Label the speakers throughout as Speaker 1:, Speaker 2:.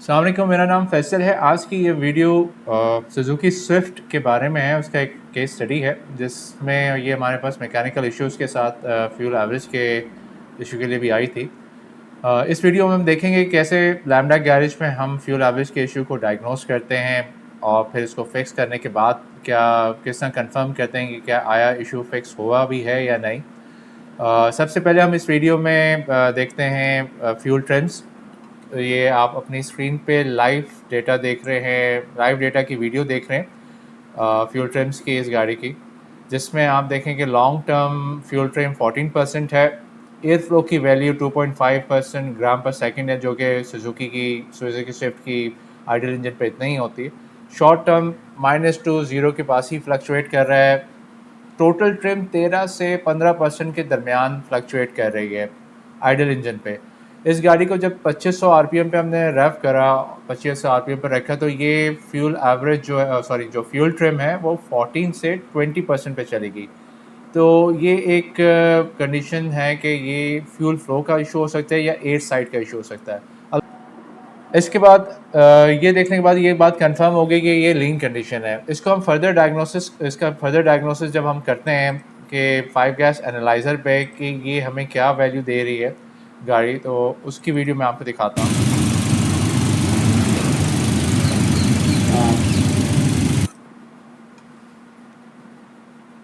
Speaker 1: अस्सलाम वालेकुम, मेरा नाम फैसल है। आज की ये वीडियो सुजुकी स्विफ्ट के बारे में है। उसका एक केस स्टडी है जिसमें ये हमारे पास मैकेनिकल इश्यूज़ के साथ फ्यूल एवरेज के इशू के लिए भी आई थी। इस वीडियो में हम देखेंगे कैसे लैम्डा गैरेज में हम फ्यूल एवरेज के इशू को डायग्नोस करते हैं और फिर इसको फिक्स करने के बाद किस तरह कंफर्म करते हैं कि क्या आया इशू फिक्स हुआ भी है या नहीं। सबसे पहले हम इस वीडियो में देखते हैं फ्यूल ट्रेंड्स। तो ये आप अपनी स्क्रीन पे लाइव डेटा देख रहे हैं, लाइव डेटा की वीडियो देख रहे हैं फ्यूल ट्रिम्स की इस गाड़ी की, जिसमें आप देखें कि लॉन्ग टर्म फ्यूल ट्रिम 14% है। एयर फ्लो की वैल्यू 2.5% ग्राम पर सेकंड है, जो कि सुजुकी स्विफ्ट की आइडल इंजन पे इतना ही होती है। शॉर्ट टर्म -2 0 के पास ही फ्लक्चुएट कर रहा है। टोटल ट्रिम 13 से 15% के दरमियान फ्लक्चुएट कर रही है आइडल इंजन पे। इस गाड़ी को जब 2500 आरपीएम पे हमने रेव करा, 2500 आरपीएम पर रखा, तो ये फ्यूल एवरेज जो है जो फ्यूल ट्रिम है वो 14 से 20% पे चलेगी। तो ये एक कंडीशन है कि ये फ्यूल फ्लो का इशू हो सकता है या एयर साइड का इशू हो सकता है। इसके बाद ये देखने के बाद ये बात कंफर्म हो गई कि ये लीन कंडीशन है। इसका फर्दर डायग्नोसिस जब हम करते हैं कि 5 गैस एनालाइज़र पे कि ये हमें क्या वैल्यू दे रही है गाड़ी, तो उसकी वीडियो मैं आपको दिखाता हूँ।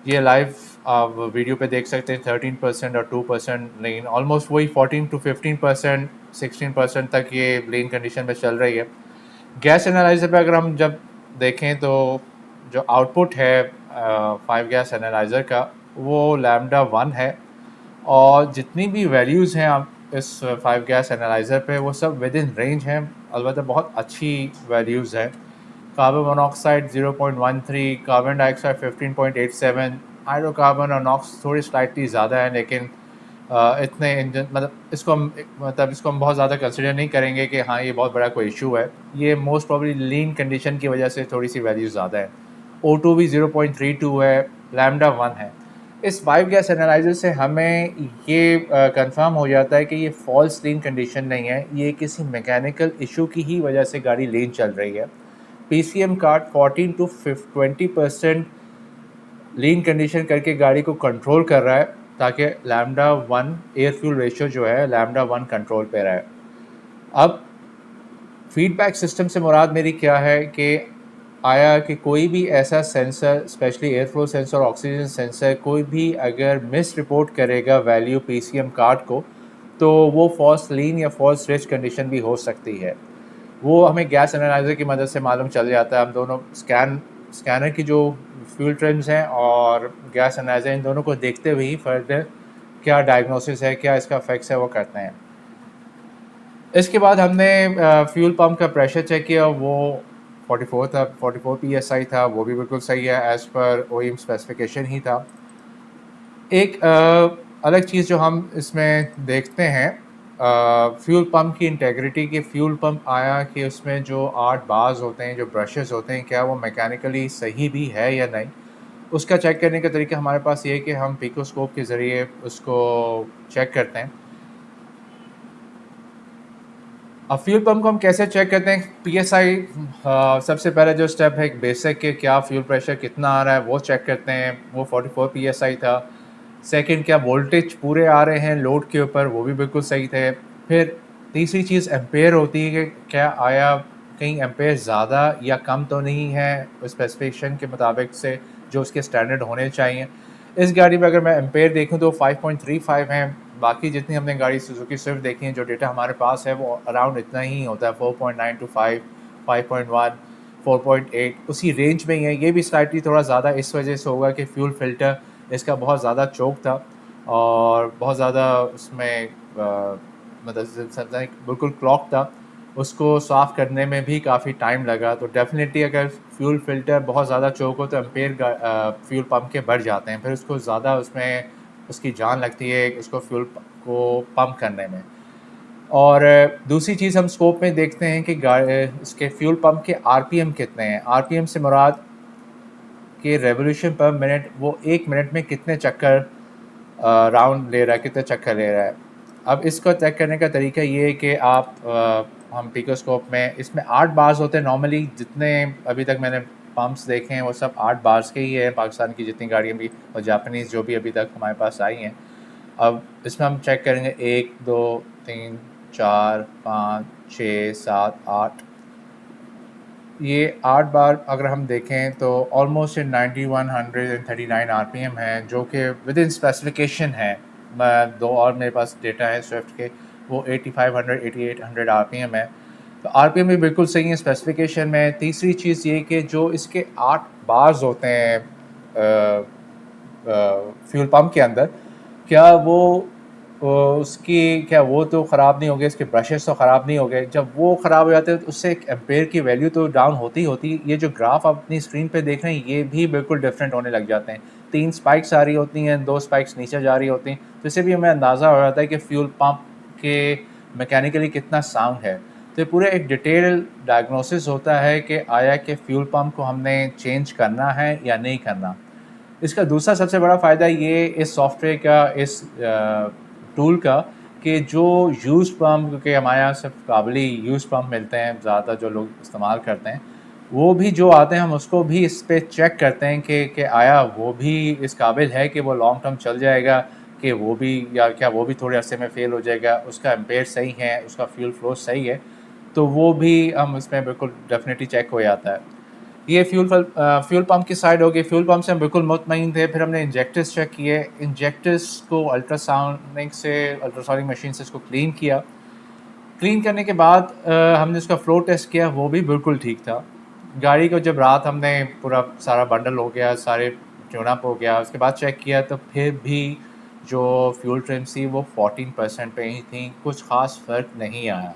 Speaker 1: ये लाइव आप वीडियो पे देख सकते हैं 13% और 2% लेन, ऑलमोस्ट वही 14 टू 15%, 16% तक ये लेन कंडीशन में चल रही है। गैस एनालाइज़र पे अगर हम जब देखें तो जो आउटपुट है 5 गैस एनालाइज़र का वो लैम्डा 1 है, और जितनी भी वैल्यूज़ हैं आप इस 5 गैस एनालाइज़र पे वो सब विद इन रेंज हैं। अलबत्ता बहुत अच्छी वैल्यूज़ हैं। Carbon monoxide 0.13, carbon dioxide 15.87, hydrocarbon और नॉक्स थोड़ी स्लाइटली ज़्यादा है, लेकिन इतने इंजन इसको हम बहुत ज़्यादा कंसिडर नहीं करेंगे कि हाँ ये बहुत बड़ा कोई इशू है। ये मोस्ट प्रॉब्ली लीन कंडीशन की वजह से थोड़ी सी वैल्यू ज़्यादा है। O2 भी 0.32 है, लैम्डा 1 है। इस 5 गैस एनालाइजर से हमें ये कंफर्म हो जाता है कि ये फॉल्स लीन कंडीशन नहीं है, ये किसी मैकेनिकल इशू की ही वजह से गाड़ी लीन चल रही है। PCM card 14 to 20% lean condition करके गाड़ी को कंट्रोल कर रहा है, ताकि लैम्डा 1 एयर फ्यूल रेशियो जो है लैम्डा 1 कंट्रोल पे रहे। अब फीडबैक सिस्टम से मुराद मेरी क्या है कि आया कि कोई भी ऐसा sensor, specially air flow sensor, oxygen sensor, कोई भी अगर मिस रिपोर्ट करेगा वैल्यू पीसीएम कार्ड को, तो वो फॉल्स लीन या फॉल्स रिच कंडीशन भी हो सकती है। वो हमें गैस एनालाइज़र की मदद से मालूम चल जाता है। हम दोनों स्कैनर की जो फ्यूल ट्रेंड्स हैं और गैस एनालाइज़र, इन दोनों को देखते हुए ही फर्दर क्या डायग्नोसिस है, क्या इसका इफेक्ट्स है, वो करते हैं। इसके बाद हमने फ्यूल पंप का प्रेशर चेक किया, वो 44 था, 44 psi था, वो भी बिल्कुल सही है, एज़ पर ओईएम स्पेसिफिकेशन ही था। एक अलग चीज़ जो हम इसमें देखते हैं फ्यूल पंप की इंटेग्रिटी, के फ्यूल पंप आया कि उसमें जो 8 बार्स होते हैं, जो ब्रशेस होते हैं, क्या वो मैकेनिकली सही भी है या नहीं। उसका चेक करने का तरीका हमारे पास ये है कि हम पिकोस्कोप के ज़रिए उसको चेक करते हैं। अब फ्यूल पंप को हम कैसे चेक करते हैं? पीएसआई सबसे पहले जो स्टेप है, एक बेसिक के क्या फ्यूल प्रेशर कितना आ रहा है वो चेक करते हैं, वो 44 पीएसआई था। सेकंड, क्या वोल्टेज पूरे आ रहे हैं लोड के ऊपर, वो भी बिल्कुल सही थे। फिर तीसरी चीज़ एम्पेयर होती है कि क्या आया कहीं एम्पेयर ज़्यादा या कम तो नहीं है स्पेसिफिकेशन के मुताबिक से जो उसके स्टैंडर्ड होने चाहिए। इस गाड़ी में अगर मैं एम्पेयर देखूं तो 5.35 हैं। बाकी जितनी हमने गाड़ी सुजुकी स्विफ्ट देखी है, जो डेटा हमारे पास है वो अराउंड इतना ही होता है, 4.9 टू 5, 5.1, 4.8 उसी रेंज में ही है। ये भी स्लाइटली थोड़ा ज़्यादा इस वजह से होगा कि फ्यूल फिल्टर इसका बहुत ज़्यादा चोक था और बहुत ज़्यादा उसमें मतलब बिल्कुल क्लॉक था, उसको साफ़ करने में भी काफ़ी टाइम लगा। तो डेफिनेटली अगर फ्यूल फिल्टर बहुत ज़्यादा चोक हो तो एम्पेयर फ्यूल पम्प के बढ़ जाते हैं, फिर उसको ज़्यादा उसमें उसकी जान लगती है उसको फ्यूल को पम्प करने में। और दूसरी चीज़ हम स्कोप में देखते हैं कि इसके फ्यूल पम्प के आरपीएम कितने हैं। आरपीएम से मुराद कि रेवोल्यूशन पर मिनट, वो 1 मिनट में कितने चक्कर राउंड ले रहा है, कितने चक्कर ले रहा है। अब इसको चेक करने का तरीका ये है कि आप हम पिकोस्कोप में, इसमें 8 बार्स होते हैं नॉर्मली। जितने अभी तक मैंने पंप्स देखे हैं वो सब 8 बार्स के ही है, पाकिस्तान की जितनी गाड़ियाँ भी और जापानीज़ जो भी अभी तक हमारे पास आई हैं। अब इसमें हम चेक करेंगे 1 2 3 4 5 6 7 8, ये 8 बार अगर हम देखें तो ऑलमोस्ट 9139 आरपीएम है, जो कि विद इन स्पेसिफिकेशन है। मैं दो और मेरे पास डेटा है स्विफ्ट के, वो 8500 8800 आरपीएम है। तो आरपीएम भी बिल्कुल सही है स्पेसिफिकेशन में। तीसरी चीज़ ये कि जो इसके 8 बार्स होते हैं फ्यूल पंप के अंदर, क्या वो उसकी क्या वो तो ख़राब नहीं हो गए, इसके ब्रशेस तो ख़राब नहीं हो गए? जब वो ख़राब हो जाते हैं तो उससे एक एम्पेयर की वैल्यू तो डाउन होती ही होती है। ये जो ग्राफ आप अपनी स्क्रीन पे देख रहे हैं ये भी बिल्कुल डिफरेंट होने लग जाते हैं। 3 स्पाइक्स आ रही होती हैं, 2 स्पाइक्स नीचे जा रही होती हैं, तो इससे भी हमें अंदाज़ा हो जाता है कि फ्यूल पंप के मैकेनिकली कितना साउंड है। तो ये पूरा एक डिटेल डायग्नोसिस होता है कि आया कि फ्यूल पंप को हमने चेंज करना है या नहीं करना। इसका दूसरा सबसे बड़ा फ़ायदा ये इस सॉफ्टवेयर का, इस टूल का, कि जो यूज़ पम्प, क्योंकि हमारे यहाँ सिर्फ काबुली यूज़ पम्प मिलते हैं ज़्यादा जो लोग इस्तेमाल करते हैं, वो भी जो आते हैं हम उसको भी इस पे चेक करते हैं कि आया वो भी इस काबिल है कि वो लॉन्ग टर्म चल जाएगा, कि वो भी, या क्या वो भी थोड़े अरसे में फ़ेल हो जाएगा, उसका एम्पेयर सही है, उसका फ्यूल फ्लो सही है। तो वो भी हम इसमें बिल्कुल डेफिनेटली चेक हो जाता है। ये फ्यूल पंप की साइड हो गई। फ्यूल पंप से हम बिल्कुल मुतमईन थे। फिर हमने इंजेक्टर्स चेक किए। इंजेक्टर्स को अल्ट्रासोनिक मशीन से इसको क्लीन किया। क्लीन करने के बाद हमने इसका फ्लो टेस्ट किया, वो भी बिल्कुल ठीक था। गाड़ी को जब रात हमने पूरा सारा बंडल हो गया, सारे ट्यून अप हो गया, उसके बाद चेक किया तो फिर भी जो फ्यूल ट्रिम्स थी वो 14% पे ही थी, कुछ ख़ास फ़र्क नहीं आया।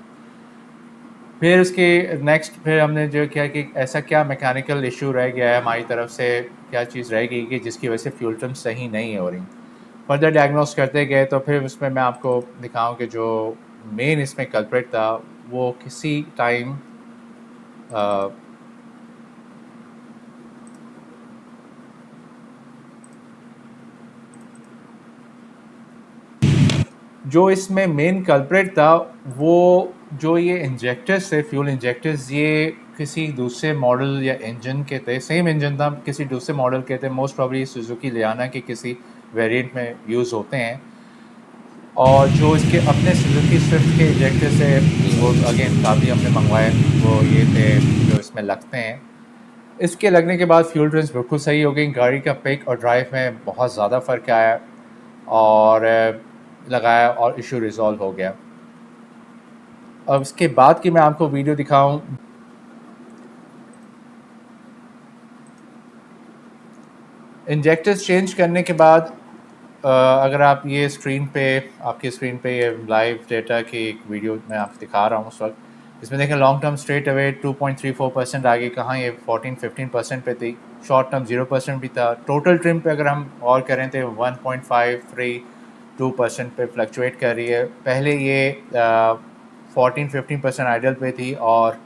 Speaker 1: फिर उसके नेक्स्ट फिर हमने जो किया कि ऐसा क्या मैकेनिकल इशू रह गया है हमारी तरफ से, क्या चीज़ रह गई कि जिसकी वजह से फ्यूल टर्म सही नहीं हो रही। फर्दर डायग्नोस करते गए तो फिर उसमें मैं आपको दिखाऊं कि जो मेन इसमें कल्प्रिट था वो किसी टाइम जो इसमें मेन कल्प्रिट था वो जो ये इंजेक्टर्स थे, फ्यूल इंजेक्टर्स, ये किसी दूसरे मॉडल या इंजन के थे। सेम इंजन था, किसी दूसरे मॉडल के थे। मोस्ट प्रॉब्ली सुजुकी लियाना के किसी वेरिएंट में यूज़ होते हैं। और जो इसके अपने सुजुकी स्विफ्ट के इंजेक्टर से, वो अगेन काफ़ी हमने मंगवाए, वो ये थे जो इसमें लगते हैं। इसके लगने के बाद फ्यूल ट्रिम्स बिल्कुल सही हो गई। गाड़ी का पिक और ड्राइव में बहुत ज़्यादा फ़र्क आया और लगाया और इशू रिज़ॉल्व हो गया। अब इसके बाद की मैं आपको वीडियो दिखाऊं। इंजेक्टर्स चेंज करने के बाद अगर आप ये स्क्रीन पे, आपकी स्क्रीन पे ये लाइव डेटा की एक वीडियो मैं आपको दिखा रहा हूँ उस वक्त, इसमें देखें लॉन्ग टर्म स्ट्रेट अवे 2.34% आगे, कहाँ ये 14-15% पे थी। शॉर्ट टर्म 0% भी था। टोटल ट्रिम पे अगर हम और करें तो 1.532% पे फ्लक्चुएट कर रही है। पहले ये 14-15% आइडल पे थी और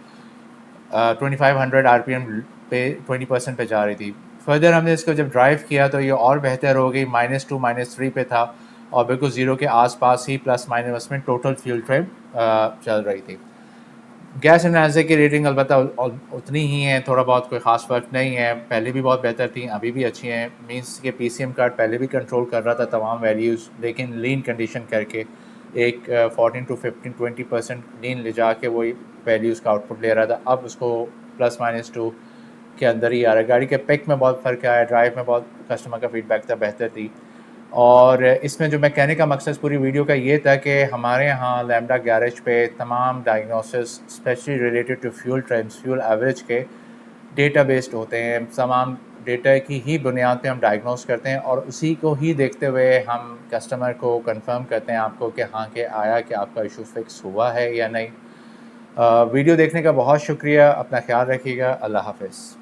Speaker 1: 2500 आरपीएम पे 20% पे जा रही थी। फर्दर हमने इसको जब ड्राइव किया तो ये और बेहतर हो गई, -2 -3 पे था और बिल्कुल ज़ीरो के आसपास ही प्लस माइनस में टोटल फ्यूल ट्रिम चल रही थी। गैस एनालिसिस की रेटिंग अलबत्ता उतनी ही है, थोड़ा बहुत कोई ख़ास फ़र्क नहीं है। पहले भी बहुत बेहतर थी, अभी भी अच्छी हैं। मींस के पीसीएम कार्ड पहले भी कंट्रोल कर रहा था तमाम वैल्यूज़, लेकिन लीन कंडीशन करके एक 14 to 15-20% लीन ले जाके वही वैल्यूज़ का आउटपुट ले रहा था। अब उसको +-2 के अंदर ही आ रहा है। गाड़ी के पिक में बहुत फ़र्क आया, ड्राइव में बहुत कस्टमर का फीडबैक था बेहतर थी। और इसमें जो मैं कहने का मकसद पूरी वीडियो का ये था कि हमारे यहाँ लैम्बडा गैरेज पे तमाम diagnosis specially related to fuel trends, fuel average के डेटा बेस्ड होते हैं। तमाम डेटा की ही बुनियाद पे हम डायग्नोस करते हैं और उसी को ही देखते हुए हम कस्टमर को कंफर्म करते हैं आपको कि हाँ कि आया कि आपका इशू फिक्स हुआ है या नहीं। वीडियो देखने का बहुत शुक्रिया। अपना ख्याल रखिएगा। अल्लाह हाफ़िज़।